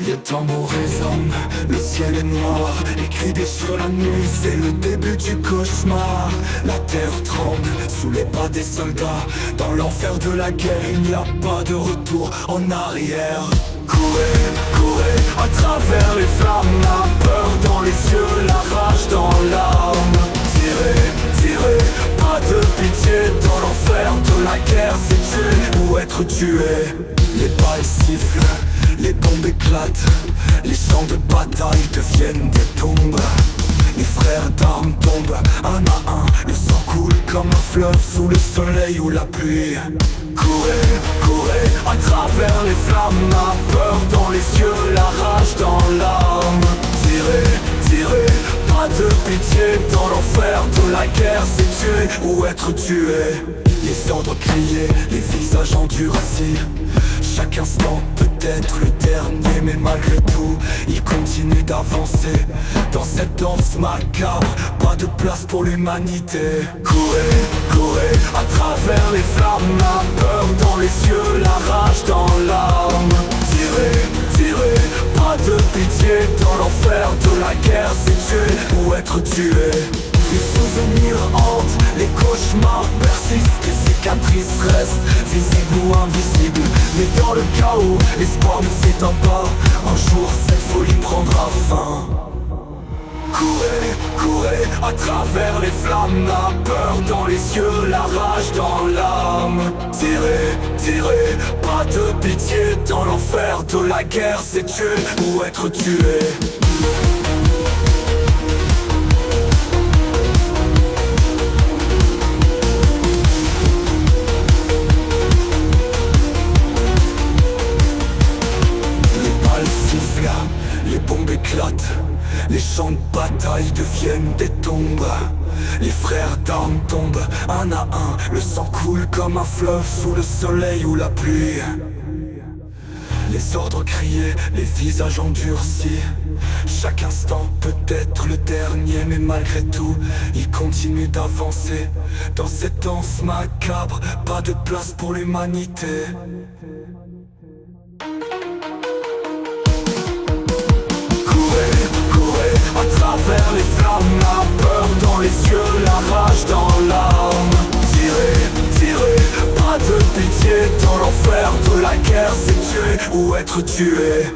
Les tambours résonnent, le ciel est noir, écrit sur la nuit, c'est le début du cauchemar. La terre tremble sous les pas des soldats. Dans l'enfer de la guerre, il n'y a pas de retour en arrière. Courez, courez à travers les flammes, la peur dans les yeux, la rage dans l'âme. Tirez, tirez, pas de pitié, dans l'enfer de la guerre, c'est tuer ou être tué. Les balles sifflent, les bombes éclatent, les champs de bataille deviennent des tombes. Les frères d'armes tombent un à un, le sang coule comme un fleuve sous le soleil ou la pluie. Courez, courez à travers les flammes, la peur dans les yeux, la rage dans l'âme. Tirez, tirez, pas de pitié, dans l'enfer de la guerre, c'est tuer ou être tué. Les ordres criés, les visages endurcis. Chaque instant peut être le dernier, mais malgré tout, il continue d'avancer. Dans cette danse macabre, pas de place pour l'humanité. Courez, courez à travers les flammes, la peur dans les yeux, la rage dans l'âme. Tirez, tirez, pas de pitié, dans l'enfer de la guerre, c'est tuer ou être tué. Les souvenirs hantent, les cauchemars persistent, les cicatrices restent visibles ou invisibles. Mais dans le chaos, l'espoir ne s'éteint pas. Un jour cette folie prendra fin. Courez, courez à travers les flammes, la peur dans les yeux, la rage dans l'âme. Tirez, tirez, pas de pitié, dans l'enfer de la guerre, c'est tuer ou être tué. Les bombes éclatent, les champs de bataille deviennent des tombes. Les frères d'armes tombent un à un, le sang coule comme un fleuve sous le soleil ou la pluie. Les ordres criés, les visages endurcis. Chaque instant peut être le dernier, mais malgré tout, il continue d'avancer. Dans cette danse macabre, pas de place pour l'humanité. À travers les flammes, la peur dans les yeux, la rage dans l'âme. Tirez, tirez, pas de pitié, dans l'enfer de la guerre, c'est tuer ou être tué.